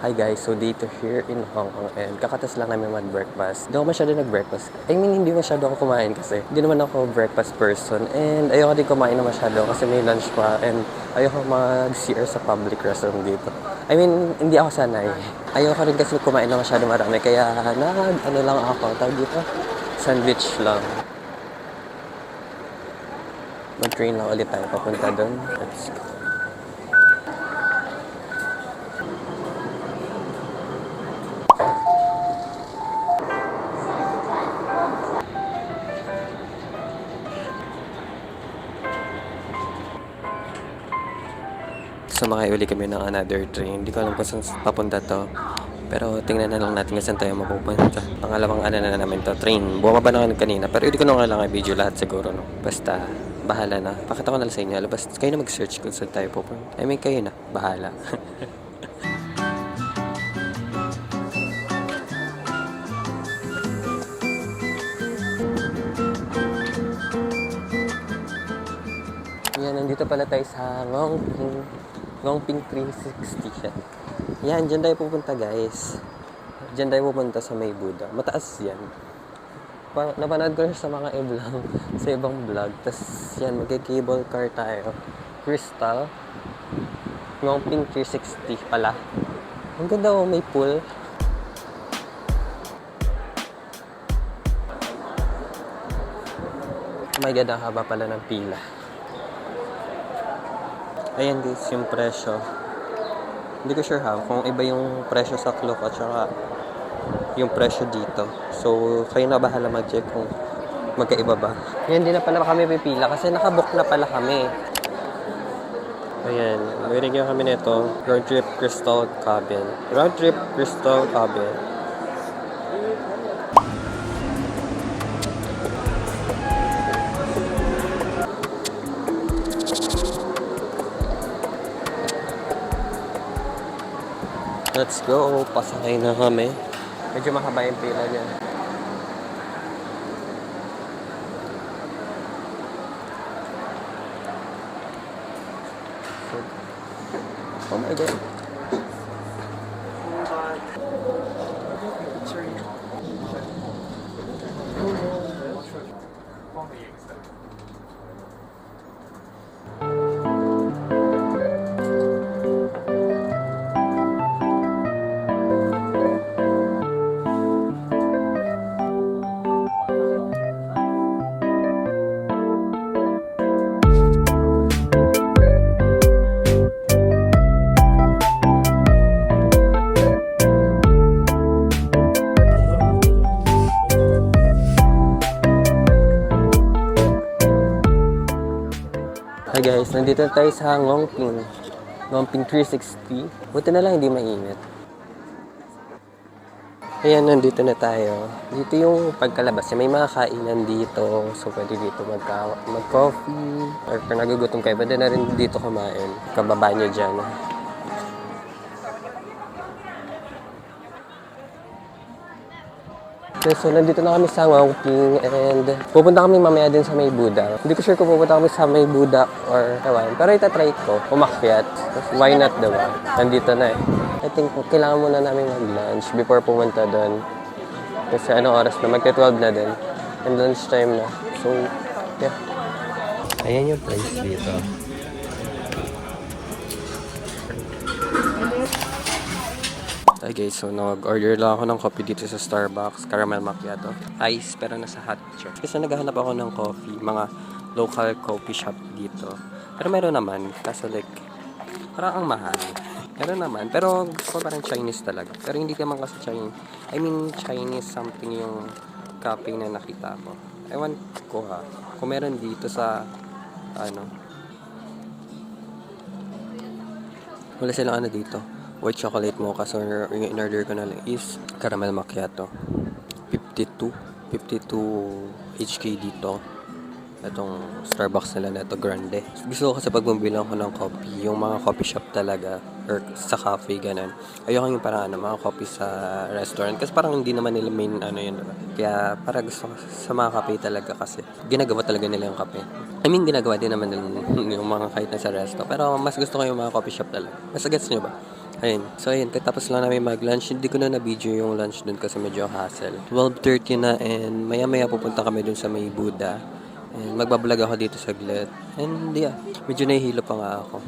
Hi guys, so dito here in Hong Kong and kakatas lang namin mag-breakfast. Hindi ako masyado nag-breakfast. I mean, hindi masyado ako kumain kasi hindi naman ako breakfast person and ayoko din kumain na masyado kasi may lunch pa and ayoko mag-CR sa public restroom dito. I mean, hindi ako sanay. Ayoko rin kasi kumain na masyado marami kaya ano lang ako, tawag dito, sandwich lang. Mag-train lang ulit tayo papunta doon. Let's go. Sumakay uli kami ng another train. Hindi ko alam kung saan papunta to. Pero tingnan na lang natin kung saan tayo mapupunta. Pangalawang na namin to, train. Bumaba na kami kanina. Pero hindi ko na kailangan i-video lahat siguro, no? Basta, bahala na. Pakita ko na lang sa inyo. Basta kayo na mag-search kung saan tayo pupunta. I mean, kayo na. Bahala. Yan, nandito pala tayo sa Ngongping 360 yan. Yan, dyan tayo pupunta guys. Dyan tayo pupunta sa May Buddha. Mataas yan. Napanood ko sa mga vlog, sa ibang vlog. Tapos yan, mag-cable car tayo. Crystal. Ngongping 360 pala. Ang ganda oh, may pool. Oh my god, ang haba pala ng pila. Ayan guys, yung presyo. Hindi ko sure kung iba yung presyo sa Klook at saka yung presyo dito. So, kayo na bahala mag-check kung magkaiba ba. Ayan, di na pala kami pipila kasi nakabook na pala kami. Ayan, binigyan kami nito. Round trip Crystal Cabin. Round trip Crystal Cabin. Let's go. Pasakay na kami. Medyo mahaba yung pila niya. Oh my god. Hi guys, nandito na tayo sa Ngongping 360. Buti na lang hindi mainit. Ayan, nandito na tayo. Dito yung pagkalabas. May mga kainan dito. So, pwede dito mag-coffee. Or kung nagugutom kayo, pwede na rin dito kumain. Kababa nyo dyan. So, nandito na kami sa Ngongping and pupunta kami mamaya din sa May Buddha. Hindi ko sure kung pupunta kami sa May Buddha or ewan. Pero itatry ko, umakyat. Why not, diba? Nandito na eh. I think kailangan muna namin mag-lunch before pumunta doon. Kasi anong oras na? Magka-12 na din. And lunch time na. So, yeah. Ayan yung place dito. Hi guys, so nag-order lang ako ng coffee dito sa Starbucks, caramel macchiato. Ice, pero nasa hot siya. Kasi naghahanap ako ng coffee, mga local coffee shop dito. Pero meron naman, kaso like, parang ang mahal. Meron naman, pero gusto ko parang Chinese talaga. Pero hindi naman kasi Chinese. I mean, Chinese something yung coffee na nakita ko. Ewan ko kung meron dito sa, wala silang dito. White chocolate mocha. So, yung in-order ko na lang is caramel macchiato. 52 HK dito. Itong Starbucks nila na ito, grande. Gusto ko kasi pag bumili ako ng coffee, yung mga coffee shop talaga, or sa cafe, ganun. Ayoko yung parang mga coffee sa restaurant. Kasi parang hindi naman nila main yun, diba? Kaya para gusto ko sa mga cafe talaga kasi ginagawa talaga nila yung kape. I mean, ginagawa din naman nila yung mga kahit na sa resto. Pero mas gusto ko yung mga coffee shop talaga. Mas gets nyo ba? Ayun. So, ayun. Katapos lang namin mag-lunch. Hindi ko na na-video yung lunch dun kasi medyo hassle. 12:30 na and maya-maya pupunta kami dun sa may Buddha. And magbablog ako dito saglit. And yeah, medyo nahihilo pa nga ako.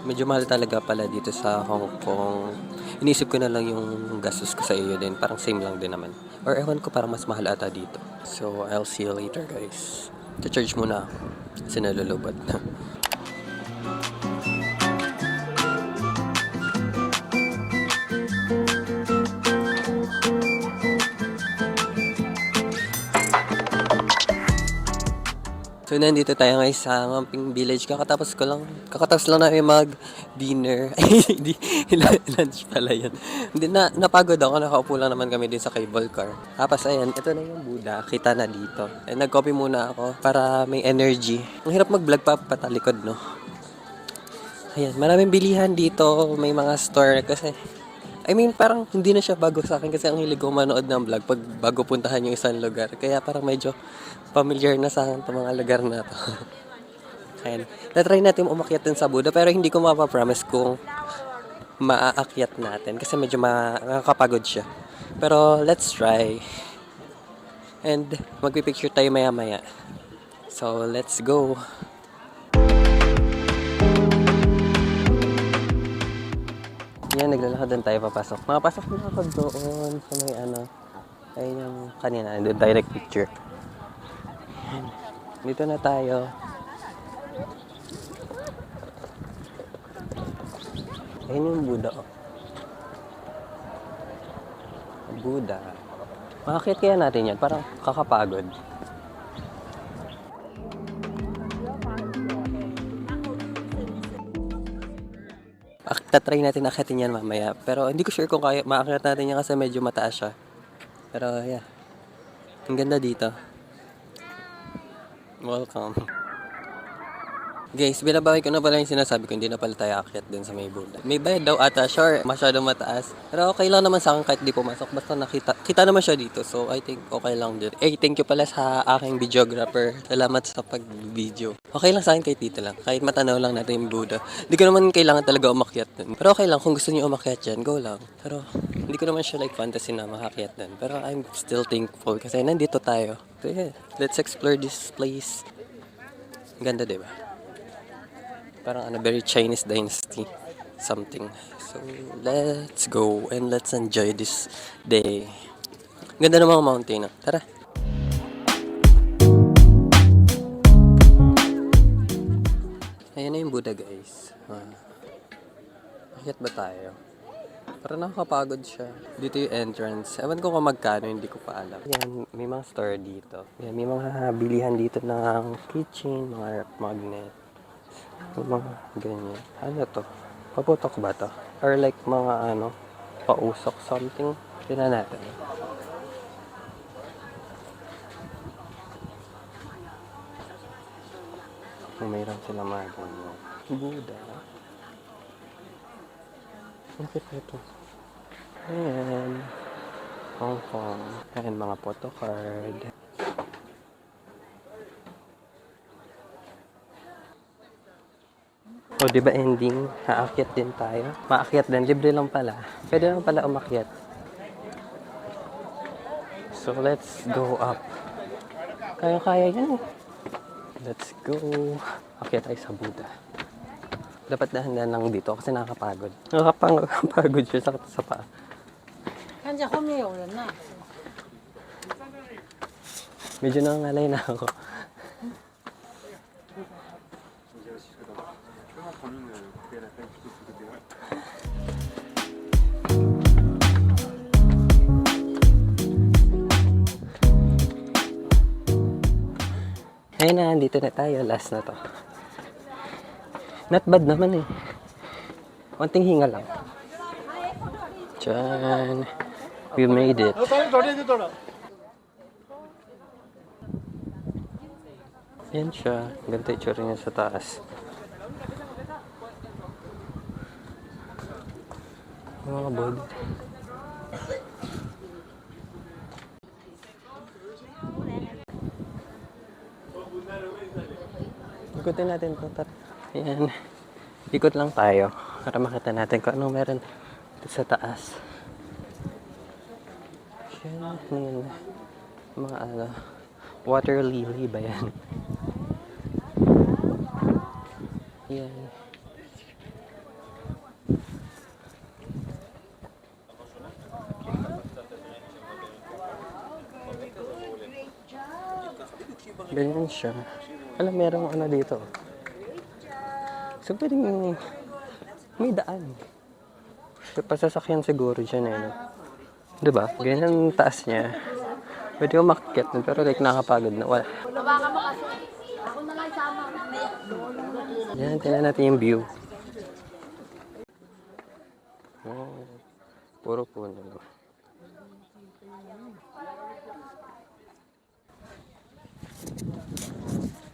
Medyo mahal talaga pala dito sa Hong Kong. Inisip ko na lang yung gastos ko sa iyo din. Parang same lang din naman. Or ewan ko, parang mas mahal ata dito. So, I'll see you later guys. To-charge muna ako. Kasi nalulubad na. So, nandito tayo ngayon sa Ngamping Village. Kakatapos lang namin mag-dinner. Ay, hindi, lunch pala yun. Hindi, napagod ako. Nakaupo lang naman kami din sa cable car. Tapos, ayan, ito na yung Buddha. Kita na dito. And nag-coffee muna ako para may energy. Ang hirap mag-vlog pa patalikod, no? Ayan, maraming bilihan dito. May mga store kasi parang hindi na siya bago sa akin kasi ang hilig ko manood ng vlog pag bago puntahan yung isang lugar. Kaya parang medyo familiar na sa akin itong mga lugar na to. Ayan. Na-try natin umakyat din sa Buddha pero hindi ko mapapromise kung maaakyat natin kasi medyo makakapagod siya. Pero let's try. And magpipicture tayo maya-maya. So let's go. Yan, naglalakad din tayo papasok. Makapasok na ako doon sa may ayun yung kanina, the direct picture. Yan. Dito na tayo. Ayun yung Buddha, oh. Buddha. Makakit kaya natin yan, parang kakapagod. Tatry natin akitin yan mamaya. Pero hindi ko sure kung kaya maakit natin yan kasi medyo mataas siya. Pero yeah. Ang ganda dito. Welcome. Guys, binabawi ko na pala yung sinasabi ko, hindi na pala tayo aakyat din sa may Buddha. May bayad daw ata, sure, masyadong mataas. Pero okay lang naman sa akin kahit di pumasok, basta kita naman siya dito. So, I think okay lang din. Thank you pala sa aking videographer. Salamat sa pag-video. Okay lang sa akin kahit dito lang. Kahit matanaw lang natin yung Buddha. Hindi ko naman kailangan talaga umakyat dun. Pero okay lang, kung gusto niyo umakyat dyan, go lang. Pero, hindi ko naman siya like fantasy na makakyat dun. Pero I'm still thankful kasi nandito tayo. So yeah, let's explore this place. Ganda, diba? Parang very Chinese dynasty something. So, let's go and let's enjoy this day. Ganda ng mga mountain, no? Tara! Ayan na yung Buddha, guys. Akyat ba tayo? Parang nakakapagod siya. Dito yung entrance. Ewan ko kung magkano, hindi ko pa alam. Yan, may mga store dito. Yan, may mga bilihan dito ng kitchen, mga magnet. Mga ganyan. Ano to? Paputok ba to? Or like mga pausok something? Tignan natin. Mayroon sila mga ganyan. Buddha. Bakit ito? Ayan. Hong Kong. Ayan mga photocard. O, di ba ending? Aakyat din tayo. Maakyat din. Libre lang pala. Pwede lang pala umakyat. So, let's go up. Kaya-kaya yan. Let's go. Akyat tayo sa Buddha. Dapat dahan-dahan lang dito kasi nakakapagod. Nakakapagod siya. Sakit sa paa. 看见后面有人呢。 Medyo nangangalay na ako. Ayun na, dito na tayo. Last na to. Not bad naman eh. Konting hinga lang. Diyan. We made it. Yan siya. Ganito yung tsura niya sa taas. Mga bod. Ikutin natin ito. Ayan. Ikot lang tayo para makita natin kung anong meron sa taas. Yan. Mga water lily ba yan? Yan. Ganyan siya. Alam, merong ano dito. So, pwedeng may daan. So, pasasakyan siguro dyan eh. No? Diba? Ganyan ang taas niya. Pwede ko makikyat nun, pero like nakapagod na. Wala. Ako na lang sama. Yan, tingnan natin yung view. Oh, puro puno.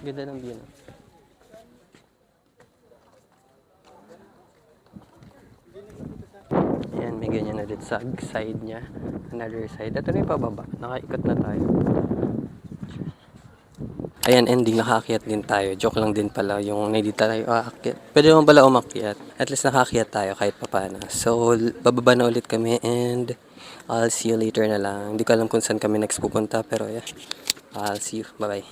Ganda ng view. No? Ayan, may ganyan na dito sa side niya. Another side. Ito na yung pababa. Nakaikot na tayo. Ayan, ending. Nakaakyat din tayo. Joke lang din pala yung hindi tayo aakyat. Pwede naman pala umakyat. At least nakaakyat tayo kahit papana. So, bababa na ulit kami and I'll see you later na lang. Hindi ko alam kung saan kami next pupunta pero yeah. I'll see you. Bye-bye.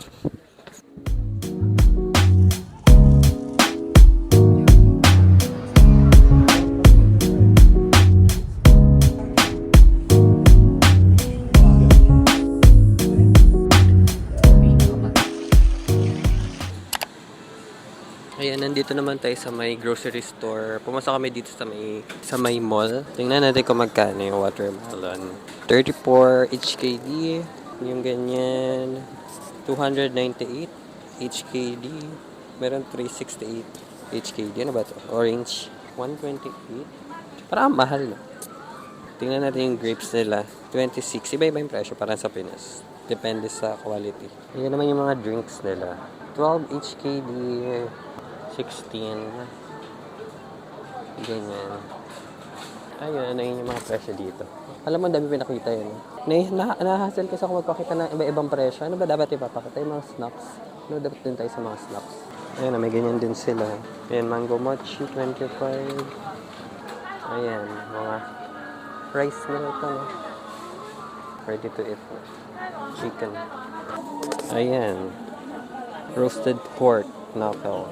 Ayan, nandito naman tayo sa may grocery store. Pumasok kami dito sa may mall. Tingnan natin kung magkano yung watermelon. 34 HKD. Yung ganyan. 298 HKD. Meron 368 HKD. Ano ba to? Orange. 128. Parang mahal, no? Tingnan natin yung grapes nila. 26. Iba-iba yung presyo. Parang sa Pinas. Depende sa quality. Ayan naman yung mga drinks nila. 12 HKD. 16. Ganyan. Ayun, ayun yung mga presyo dito. Alam mo, dami pinakita yun. Nahahassle kasi ako magpakita ng iba-ibang presyo. Ano ba dapat ipapakita? Yung mga snacks. Ano dapat din tayo sa mga snacks? Ayun, may ganyan din sila. Ayan, mango mochi, 25. Ayan, mga rice nila ito, no? Ready to eat. Chicken. Ayan. Roasted pork, knuckle.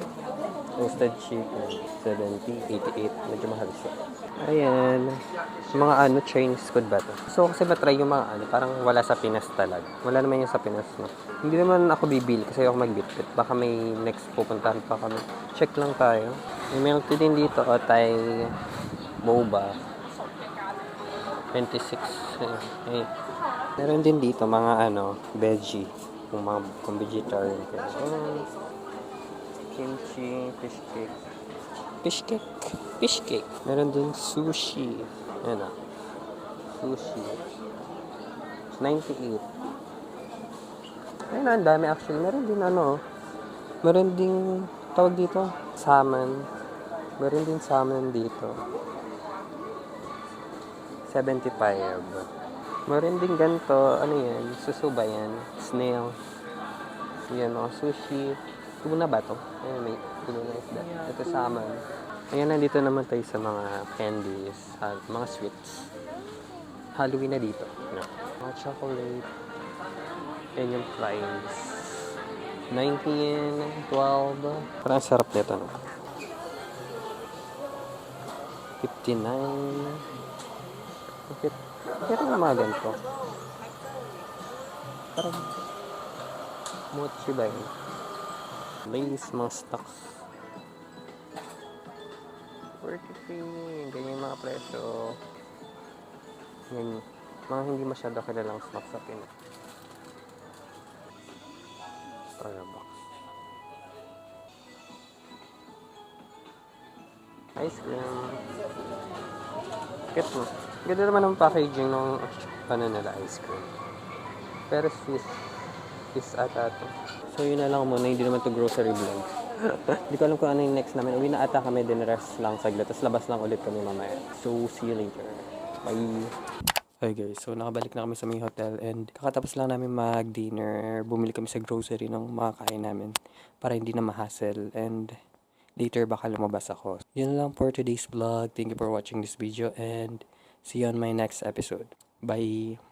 Roasted chicken, 70, 88. Medyo mahal siya. Ayan. Mga Chinese food ba to? So, kasi matry yung mga parang wala sa Pinas talaga. Wala naman yung sa Pinas, no? Hindi naman ako bibili kasi ako magbitbit. Baka may next pupuntahan pa kami. Check lang tayo. May milk tea din dito, o Thai boba. 26. Ay. Meron din dito mga veggie. Kung vegetarian kayo. Kimchi, fish cake. Fish cake. Fish cake. Meron din sushi. Ayan sushi. 98. Ayun, ang dami actually. Meron din meron din tawag dito, salmon. Meron din salmon dito. 75. Meron din ganito, yan? Susuba yan. Snail. Yan sushi. Tubo na ba ito? Ayan, may tubo na isda. Ito salmon. Ayan, nandito naman tayo sa mga candies, mga sweets. Halloween na dito. No. Mga chocolate. Ayan yung price. 19, 12. Parang sarap nito, no? 59. Bakit? Pero yung mga ganito. Parang mochi ba yun? Lace, mga stocks. 43. Ganyan yung mga presyo. Yan. Mga hindi masyado kilalang stocks sa Pinas. Starbucks. Ice cream. Kit mo. Ganda naman ang packaging ng nila ice cream. Pero Swiss ata to. So yun na lang muna, hindi naman to grocery vlog. Hindi ko alam kung ano yung next namin. Uwi na ata kami, din rest lang saglit. Tapos labas lang ulit kami mamaya. So see you later. Bye! Hi guys, so nakabalik na kami sa may hotel and kakatapos lang namin mag-dinner. Bumili kami sa grocery ng mga kain namin para hindi na ma-hassle and Later baka lumabas ako. Yun lang for today's vlog. Thank you for watching this video and see you on my next episode. Bye!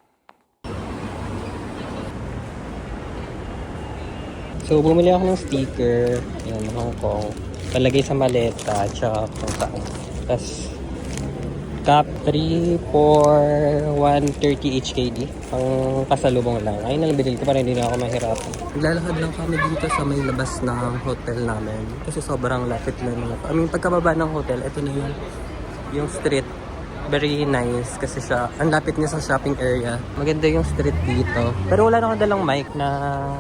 So, bumili ako ng sticker. Yan, Hong Kong. Palagay sa maleta, tsaka kung saan. Tapos, Cap 3 for 130 HKD. Pang kasalubong lang. Ayun na lang binili ko para hindi na ako mahirapan. Naglalakad lang kami dito sa may labas ng hotel namin. Kasi sobrang lapit lang na. Pagkababa ng hotel, ito na yung street. Very nice kasi siya, ang lapit niya sa shopping area. Maganda yung street dito. Pero wala na akong dalang mic na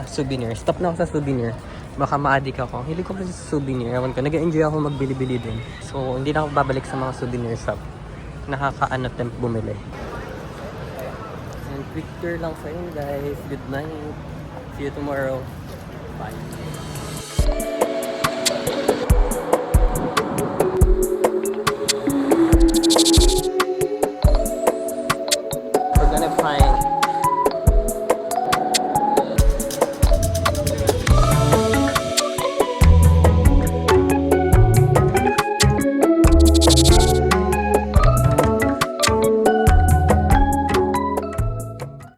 souvenir. Stop na ako sa souvenir. Baka ma-addict ako. Hindi ko kasi sa souvenir. Ewan ko, nag-enjoy ako magbili-bili din. So, hindi na ako babalik sa mga souvenir shop. Nakakaano temp bumili. And quick tour lang sa inyo guys. Good night. See you tomorrow. Bye.